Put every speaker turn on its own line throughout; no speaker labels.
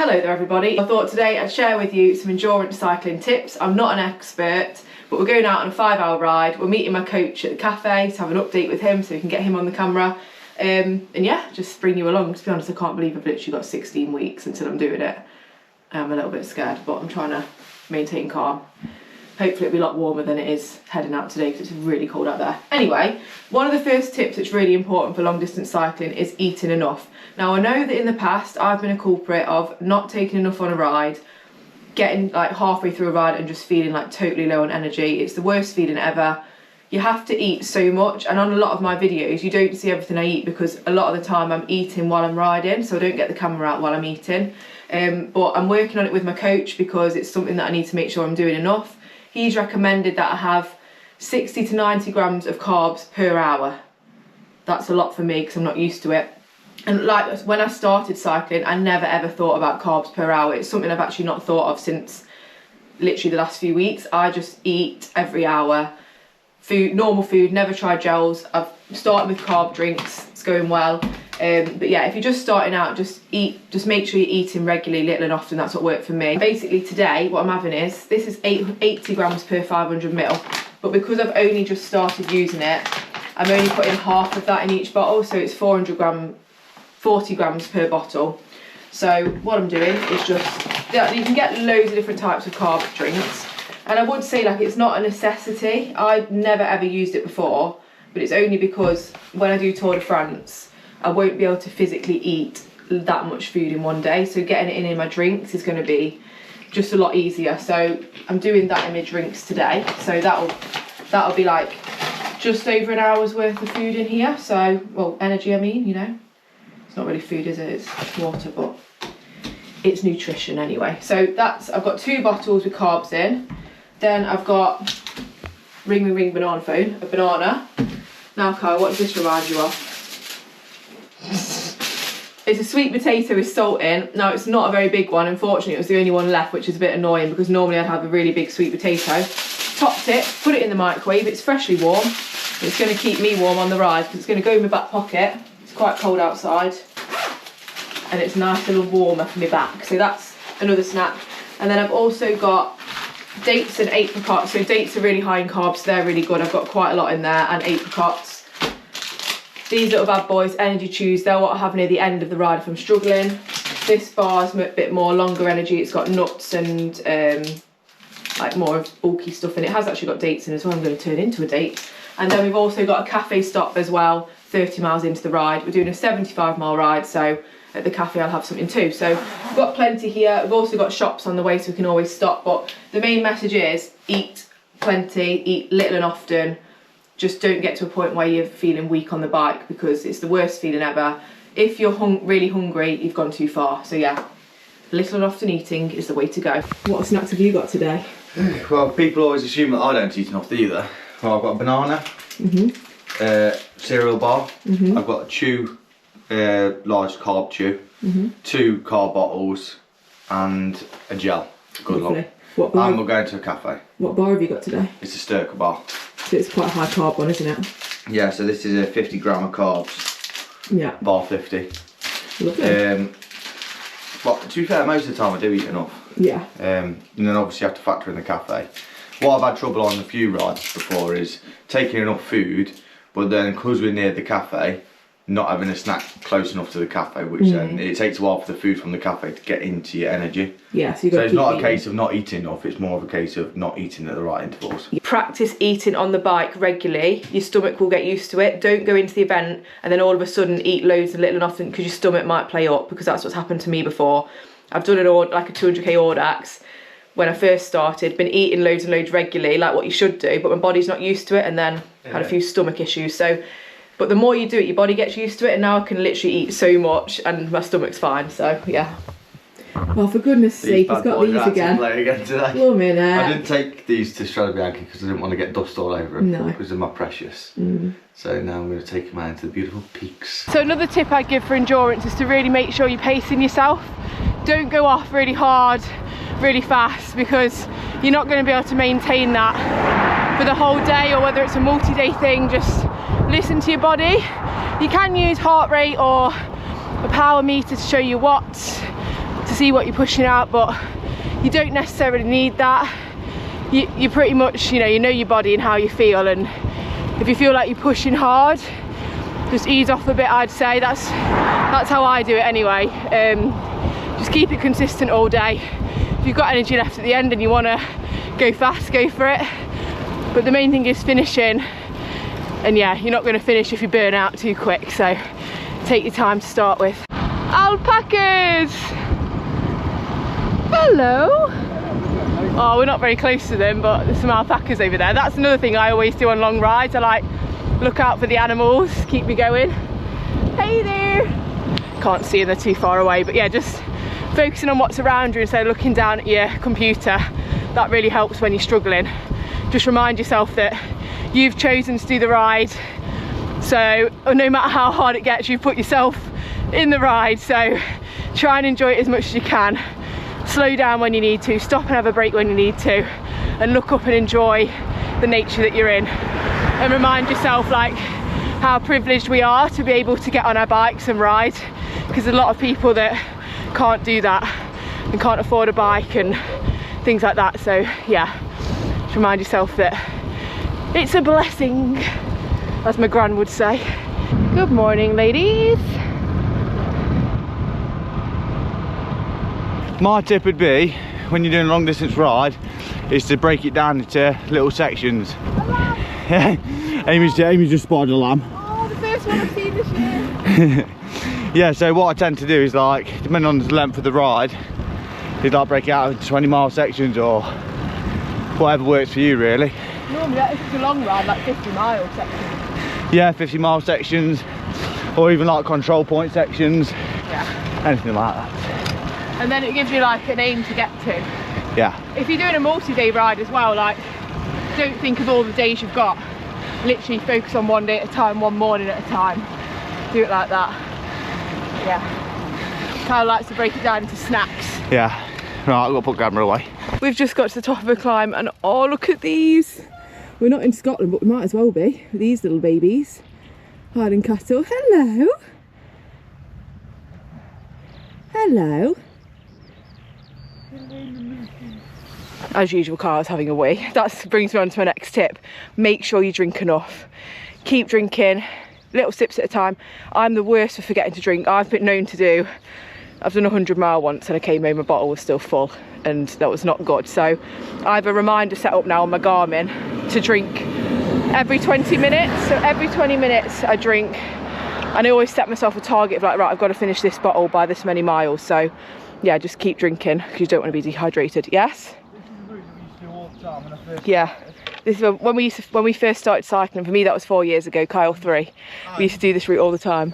Hello there everybody. I thought today I'd share with you some endurance cycling tips. I'm not an expert, but we're going out on a 5-hour ride. We're meeting my coach at the cafe to have an update with him so we can get him on the camera. And yeah, just bring you along. To be honest, I can't believe I've literally got 16 weeks until I'm doing it. I'm a little bit scared, but I'm trying to maintain calm. Hopefully it'll be a lot warmer than it is heading out today because it's really cold out there. Anyway, one of the first tips that's really important for long distance cycling is eating enough. Now I know that in the past I've been a culprit of not taking enough on a ride, getting like halfway through a ride and just feeling like totally low on energy. It's the worst feeling ever. You have to eat so much, and on a lot of my videos you don't see everything I eat because a lot of the time I'm eating while I'm riding, so I don't get the camera out while I'm eating. But I'm working on it with my coach because it's something that I need to make sure I'm doing enough. He's recommended that I have 60 to 90 grams of carbs per hour. That's a lot for me because I'm not used to it. And like when I started cycling, I never ever thought about carbs per hour. It's something I've actually not thought of since literally the last few weeks. I just eat every hour. Food, normal food, never tried gels. I've started with carb drinks, it's going well. But yeah, if you're just starting out, just make sure you're eating regularly, little and often. That's what worked for me. Basically today, what I'm having is, this is 80 grams per 500 ml, but because I've only just started using it, I'm only putting half of that in each bottle, so it's 40 grams per bottle. So what I'm doing is just, yeah, you can get loads of different types of carb drinks. And I would say, like, it's not a necessity. I've never ever used it before, but it's only because when I do Tour de France, I won't be able to physically eat that much food in one day. So getting it in my drinks is going to be just a lot easier. So I'm doing that in my drinks today. So that'll be like just over an hour's worth of food in here. So, well, energy, I mean, you know. It's not really food, is it? It's water, but it's nutrition anyway. So I've got 2 bottles with carbs in. Then I've got ring banana phone, a banana. Now Kyle, what does this remind you of? It's a sweet potato with salt in. Now it's not a very big one, unfortunately it was the only one left, which is a bit annoying because normally I'd have a really big sweet potato. Topped it, put it in the microwave, it's freshly warm. It's going to keep me warm on the ride because it's going to go in my back pocket. It's quite cold outside. And it's a nice little warmer for my back. So that's another snack. And then I've also got dates and apricots. So dates are really high in carbs, so they're really good. I've got quite a lot in there, and apricots. These little bad boys, Energy Chews, they're what I have near the end of the ride if I'm struggling. This bar's a bit more longer energy. It's got nuts and like more of bulky stuff in it. It has actually got dates in as well. I'm going to turn into a date. And then we've also got a cafe stop as well, 30 miles into the ride. We're doing a 75-mile ride, so at the cafe I'll have something too. So we've got plenty here. We've also got shops on the way so we can always stop, but the main message is eat plenty, eat little and often. Just don't get to a point where you're feeling weak on the bike because it's the worst feeling ever. If you're really hungry, you've gone too far. So yeah, little and often eating is the way to go. What snacks have you got today?
Well, people always assume that I don't eat enough either. Well, I've got a banana, cereal bar, I've got a chew, large carb chew, 2 carb bottles and a gel. Good luck.
What bar?
And we're going to a cafe.
What bar have you got today?
It's a Sturka bar.
So it's quite a high carb one, isn't it?
Yeah, so this is a 50 gram of carbs. Yeah. Bar 50.
Lovely.
But to be fair, most of the time I do eat enough.
Yeah.
And then obviously you have to factor in the cafe. What I've had trouble on a few rides before is taking enough food, but then because we're near the cafe, not having a snack close enough to the cafe, which then it takes a while for the food from the cafe to get into your energy.
Yeah,
so it's not a case of not eating enough, it's more of a case of not eating at the right intervals.
You practice eating on the bike regularly, your stomach will get used to it. Don't go into the event and then all of a sudden eat loads and little and often because your stomach might play up, because that's what's happened to me before. I've done like a 200k Audax when I first started, been eating loads and loads regularly, like what you should do, but my body's not used to it, and then had a few stomach issues. So, but the more you do it, your body gets used to it, and now I can literally eat so much and my stomach's fine, so yeah. Well, for goodness sake, he's got these again.
Play again today.
Well, I
didn't take these to Strada Bianchi because I didn't want to get dust all over them, because they're my precious. So now I'm going to take them out into the beautiful peaks. So another tip I give for endurance is to really make sure you're pacing yourself. Don't go off really hard, really fast, because you're not going to be able to maintain that for the whole day, or whether it's a multi-day thing. Just listen to your body. You can use heart rate or a power meter to show you watts,
to see what you're pushing out, but you don't necessarily need that. You pretty much, you know your body and how you feel, and if you feel like you're pushing hard, just ease off a bit, I'd say. That's how I do it anyway. Just keep it consistent all day. If you've got energy left at the end and you want to go fast, go for it. But the main thing is finishing, and yeah, you're not going to finish if you burn out too quick, so take your time to start with. Alpacas! Hello! Oh, we're not very close to them, but there's some alpacas over there. That's another thing I always do on long rides. I like look out for the animals, keep me going. Hey there! Can't see them, they're too far away, but yeah, just focusing on what's around you instead of looking down at your computer. That really helps when you're struggling. Just remind yourself that you've chosen to do the ride, so no matter how hard it gets, you've put yourself in the ride, so try and enjoy it as much as you can. Slow down when you need to, stop and have a break when you need to, and look up and enjoy the nature that you're in, and remind yourself like how privileged we are to be able to get on our bikes and ride, because there's a lot of people that can't do that and can't afford a bike and things like that. So yeah, just remind yourself that it's a blessing, as my gran would say. Good morning, ladies.
My tip would be, when you're doing a long distance ride, is to break it down into little sections. Amy's just spotted a lamb.
Oh, the first one I've seen this year.
Yeah, so what I tend to do is, like, depending on the length of the ride, is like break it out into 20-mile sections or whatever works for you, really.
Normally if it's a long ride, like 50-mile sections.
Yeah, 50-mile sections, or even like control point sections.
Yeah.
Anything like that.
And then it gives you like an aim to get to.
Yeah.
If you're doing a multi-day ride as well, like, don't think of all the days you've got. Literally focus on one day at a time, one morning at a time. Do it like that. Yeah. Kyle likes to break it down into snacks.
Yeah. Right, I've got to put camera away.
We've just got to the top of a climb, and oh, look at these. We're not in Scotland, but we might as well be. These little babies. Hiding cattle. Hello. Hello. As usual, Carl's having a wee. That brings me on to my next tip. Make sure you drink enough. Keep drinking, little sips at a time. I'm the worst for forgetting to drink. I've been known to do, I've done a 100-mile once and I came home, my bottle was still full, and that was not good. So I have a reminder set up now on my Garmin to drink every 20 minutes. So every 20 minutes I drink, and I always set myself a target of like, right, I've got to finish this bottle by this many miles. So yeah, just keep drinking because you don't want to be dehydrated. Yes? Yeah, this is when we first started cycling. For me, that was 4 years ago. Kyle 3. We used to do this route all the time.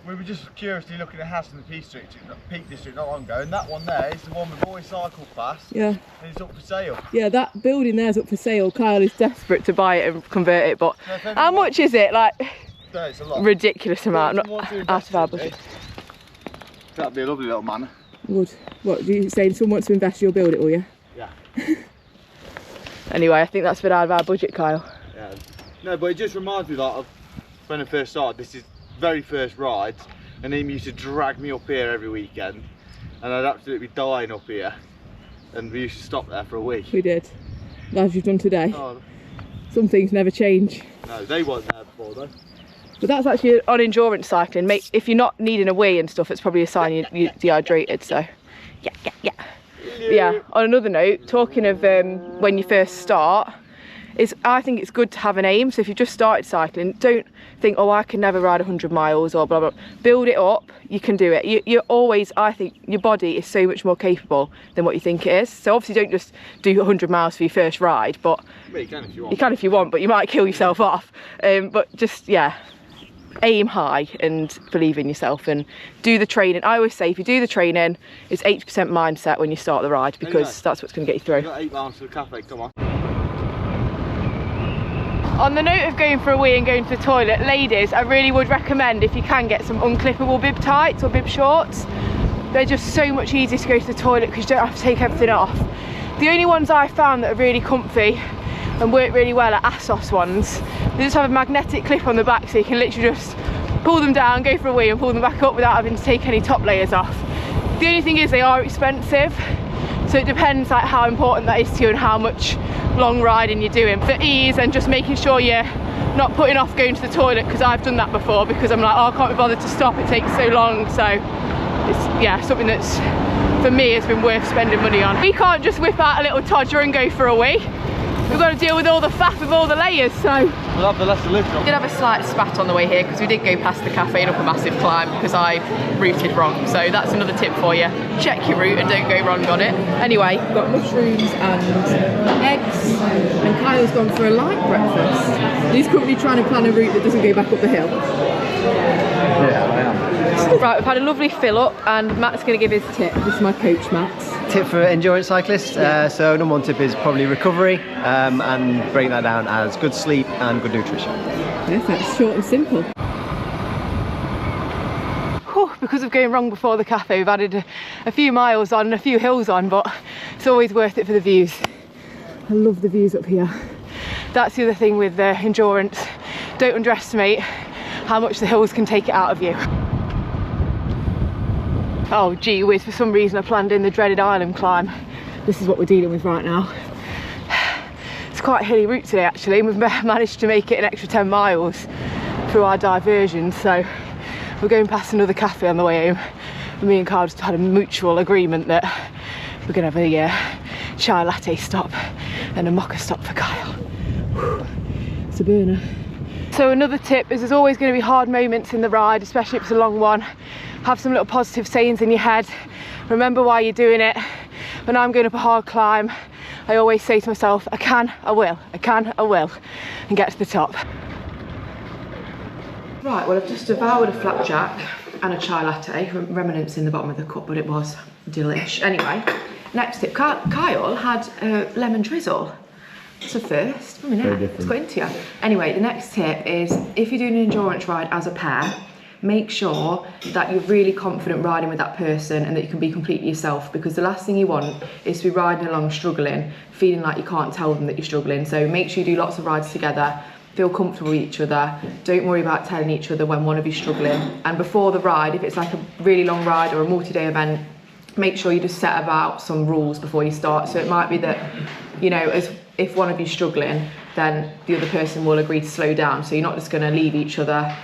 We were just curiously looking at Haston and Peak District not long ago, and that one there is the one we've always cycled past. Yeah. And it's up for sale. Yeah, that building there's up for sale. Kyle is desperate to buy it and convert it, but so how much is it? Like, no, it's a lot. Ridiculous amount. Not out of our budget. That'd be a lovely little manor. Would. What, do you saying someone wants to invest, you'll build it, will you? Yeah. Anyway, I think that's a bit out of our budget, Kyle. Yeah. No, but it just reminds me like of when I first started. This is very first rides, and Amy used to drag me up here every weekend, and I'd absolutely be dying up here. And we used to stop there for a week. We did, as you've done today. Oh. Some things never change. No, they weren't there before though. But that's actually on endurance cycling. If you're not needing a wee and stuff, it's probably a sign you're dehydrated. So, yeah. Yeah, on another note, talking of when you first start, I think it's good to have an aim. So if you've just started cycling, don't think, oh, I can never ride 100 miles or blah, blah. Build it up, you can do it. You're always, I think, your body is so much more capable than what you think it is. So obviously don't just do 100 miles for your first ride, but well, you can if you want. You can if you want, but you might kill yourself off. But just, yeah, aim high and believe in yourself and do the training. I always say if you do the training, it's 80% mindset when you start the ride, because that's what's going to get you through. You've got 8 miles to the cafe, come on. On the note of going for a wee and going to the toilet, ladies, I really would recommend, if you can, get some unclippable bib tights or bib shorts. They're just so much easier to go to the toilet because you don't have to take everything off. The only ones I found that are really comfy and work really well are ASOS ones. They just have a magnetic clip on the back, so you can literally just pull them down, go for a wee and pull them back up without having to take any top layers off.
The only thing is they are expensive, so it depends like how important that is to you and how much long riding you're doing. For ease and just making sure you're not putting off going to the toilet, because I've done that before because I'm like, oh, I can't be bothered to stop, it takes so long. So it's, yeah, something that's, for me, has been worth spending money on. We can't just whip out a little todger and go for a wee. We've got to deal with all the faff with all the layers, so.
We'll have the lesser lift on.
We did have a slight spat on the way here because we did go past the cafe and up a massive climb because I routed wrong. So that's another tip for you. Check your route and don't go wrong on it. Anyway, we've got mushrooms and eggs, and Kyle's gone for a light breakfast. He's currently trying to plan a route that doesn't go back up the hill.
Yeah, I am.
Right, we've had a lovely fill up and Matt's going to give his tip. This is my coach, Matt.
Tip for endurance cyclists, so number one tip is probably recovery, and break that down as good sleep and good nutrition.
Perfect, short and simple. Whew, because of going wrong before the cafe, we've added a few miles on and a few hills on, but it's always worth it for the views. I love the views up here. That's the other thing with endurance. Don't underestimate how much the hills can take it out of you. Oh gee whiz, for some reason I planned in the dreaded island climb. This is what we're dealing with right now. It's quite a hilly route today actually, and we've managed to make it an extra 10 miles through our diversion, so we're going past another cafe on the way home. Me and Carl just had a mutual agreement that we're going to have a chai latte stop and a mocha stop for Kyle. Whew. It's a burner. So another tip is there's always going to be hard moments in the ride, especially if it's a long one. Have some little positive sayings in your head. Remember why you're doing it. When I'm going up a hard climb, I always say to myself, I can, I will, I can, I will, and get to the top. Right, well I've just devoured a flapjack and a chai latte, remnants in the bottom of the cup, but it was delish. Anyway, next tip, Kyle had a lemon drizzle. It's a first, it's got into you. Anyway, the next tip is if you're doing an endurance ride as a pair, make sure that you're really confident riding with that person and that you can be completely yourself, because the last thing you want is to be riding along struggling, feeling like you can't tell them that you're struggling. So make sure you do lots of rides together, feel comfortable with each other, don't worry about telling each other when one of you's struggling. And before the ride, if it's like a really long ride or a multi-day event, make sure you just set about some rules before you start. So it might be that, you know, if one of you's struggling, then the other person will agree to slow down. So you're not just going to leave each other.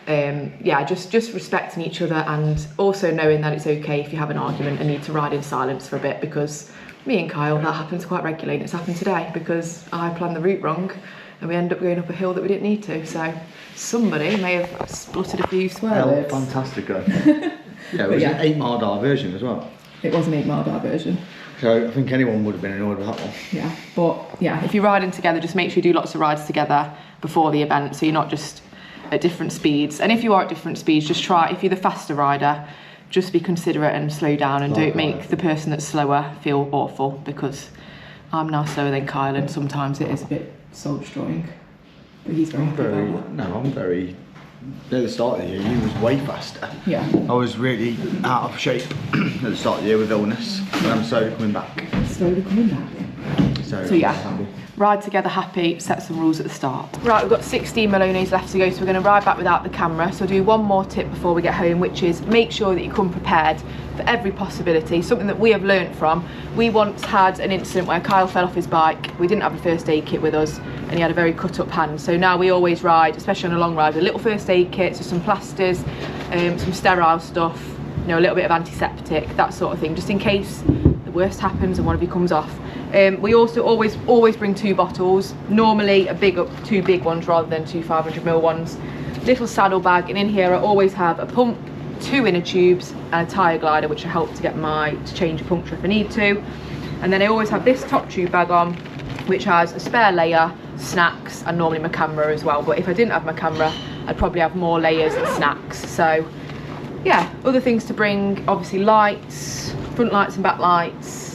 Yeah, just respecting each other, and also knowing that it's okay if you have an argument and need to ride in silence for a bit, because me and Kyle, that happens quite regularly, and it's happened today because I planned the route wrong and we end up going up a hill that we didn't need to. So somebody may have spluttered a few swear words.
Fantastical. Yeah, it was an 8 mile diversion as well.
It was an 8 mile diversion.
So I think anyone would have been annoyed with that one.
Yeah, but yeah, if you're riding together, just make sure you do lots of rides together before the event, so you're not just at different speeds. And if you are at different speeds, just try, if you're the faster rider, just be considerate and slow down, and don't make the person that's slower feel awful, because I'm now slower than Kyle and sometimes it is a bit soul destroying. But he's very happy about that.
No, I'm very, at the start of the year, you was way faster.
Yeah.
I was really out of shape at the start of the year with illness, and I'm slowly coming back.
Slowly coming back.
So
yeah. Ride together happy, set some rules at the start. Right, we've got 16 Maloney's left to go, so we're going to ride back without the camera. So I'll do one more tip before we get home, which is make sure that you come prepared for every possibility. Something that we have learnt from. We once had an incident where Kyle fell off his bike. We didn't have a first aid kit with us, and he had a very cut up hand. So now we always ride, especially on a long ride, with a little first aid kit, so some plasters, some sterile stuff, you know, a little bit of antiseptic, that sort of thing, just in case the worst happens and one of you comes off. We also always bring 2 bottles, normally two big ones rather than 2 500ml ones. Little saddle bag, and in here I always have a pump, 2 inner tubes and a tyre glider, which will help to change a puncture if I need to. And then I always have this top tube bag on, which has a spare layer, snacks, and normally my camera as well. But if I didn't have my camera, I'd probably have more layers and snacks. So yeah, other things to bring, obviously lights, front lights and back lights.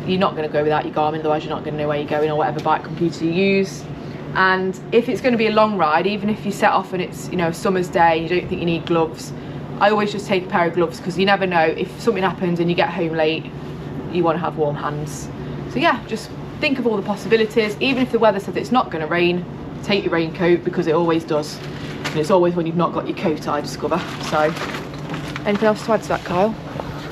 You're not going to go without your Garmin, otherwise you're not going to know where you're going, or whatever bike computer you use. And if it's going to be a long ride, even if you set off and it's, you know, a summer's day and you don't think you need gloves, I always just take a pair of gloves, because you never know, if something happens and you get home late, you want to have warm hands. So yeah, just think of all the possibilities. Even if the weather says it's not going to rain, take your raincoat, because it always does. And it's always when you've not got your coat, I discover. So anything else to add to that, Kyle?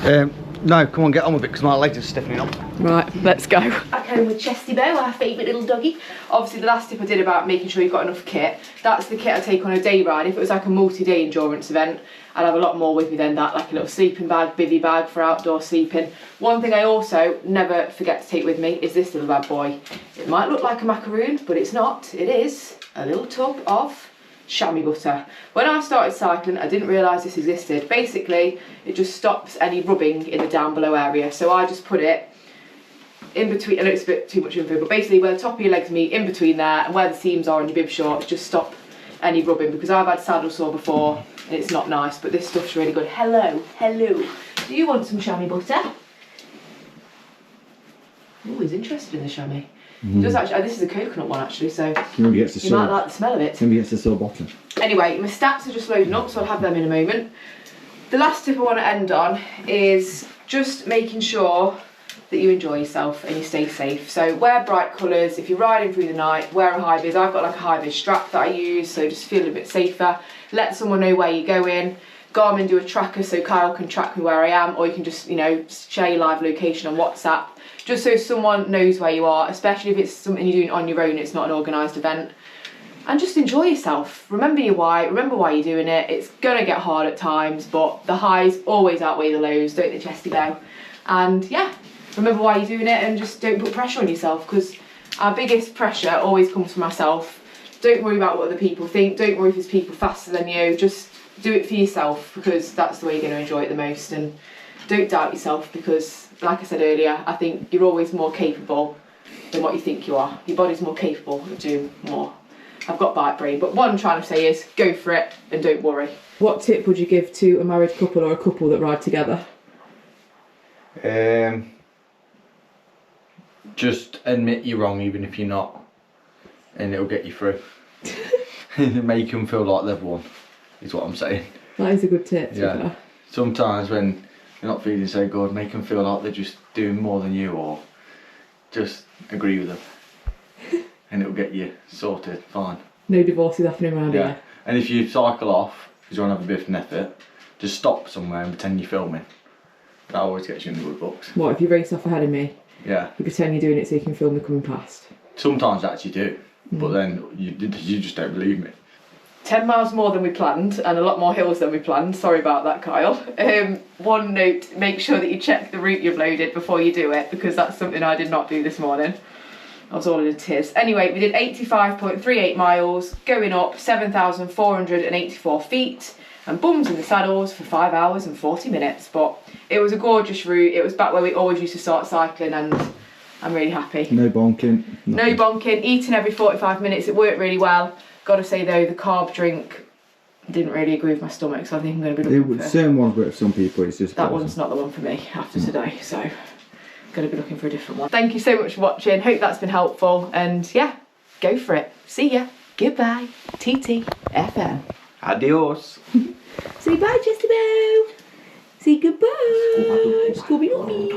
No, come on, get on with it because my legs are stiffening up.
Right, let's go. Back home with Chesty Bear, our favourite little doggy. Obviously the last tip I did about making sure you've got enough kit, that's the kit I take on a day ride. If it was like a multi-day endurance event, I'd have a lot more with me than that, like a little sleeping bag, bivvy bag for outdoor sleeping. One thing I also never forget to take with me is this little bad boy. It might look like a macaroon, but it's not. It is a little tub of chamois butter. When I started cycling, I didn't realise this existed. Basically, it just stops any rubbing in the down below area. So I just put it in between, I know it's a bit too much info, but basically where the top of your legs meet, in between there, and where the seams are on your bib shorts, just stop any rubbing, because I've had saddle sore before and it's not nice, but this stuff's really good. Hello, hello. Do you want some chamois butter? Oh, he's interested in the chamois. Does actually, this is a coconut one actually, so you might like the smell of it.
Maybe it's the sore bottom.
Anyway, my stats are just loading up, so I'll have them in a moment. The last tip I want to end on is just making sure that you enjoy yourself and you stay safe. So wear bright colours. If you're riding through the night, wear a high vis. I've got like a high vis strap that I use, so just feel a bit safer. Let someone know where you're going. Garmin do a tracker so Kyle can track me where I am, or you can just, you know, share your live location on WhatsApp, just so someone knows where you are, especially if it's something you're doing on your own, it's not an organised event. And just enjoy yourself. Remember your why, remember why you're doing it. It's gonna get hard at times, but the highs always outweigh the lows, don't they, Chesty Bear? And yeah, remember why you're doing it and just don't put pressure on yourself, because our biggest pressure always comes from ourselves. Don't worry about what other people think, don't worry if there's people faster than you, just do it for yourself, because that's the way you're going to enjoy it the most. And don't doubt yourself, because like I said earlier, I think you're always more capable than what you think you are. Your body's more capable of doing more. I've got bike brain, but what I'm trying to say is go for it and don't worry. What tip would you give to a married couple or a couple that ride together?
Just admit you're wrong even if you're not, and it'll get you through. Make them feel like they've won, is what I'm saying.
That is a good tip.
Yeah. Sometimes when you're not feeling so good, make them feel like they're just doing more than you, or just agree with them, and it'll get you sorted fine.
No divorces happening around here.
And if you cycle off because you want to have a bit of an effort, just stop somewhere and pretend you're filming. That always gets you in the good books.
What, if you race off ahead of me?
Yeah.
You pretend you're doing it so you can film me coming past?
Sometimes I actually do, but then you just don't believe me.
10 miles more than we planned and a lot more hills than we planned. Sorry about that, Kyle. One note, make sure that you check the route you've loaded before you do it, because that's something I did not do this morning. I was all in a tiz. Anyway, we did 85.38 miles, going up 7,484 feet, and bums in the saddles for 5 hours and 40 minutes. But it was a gorgeous route. It was back where we always used to start cycling, and I'm really happy.
No bonking.
No bonking, eating every 45 minutes. It worked really well. Got to say though, the carb drink didn't really agree with my stomach, so I think I'm going to be looking for...
Certain ones work for some people, it's just...
That one's not the one for me after today, so I'm going to be looking for a different one. Thank you so much for watching, hope that's been helpful, and yeah, go for it. See ya. Goodbye. TTFM.
Adios.
Say bye, Chesty Bear. Say goodbye. Scooby-Dooby.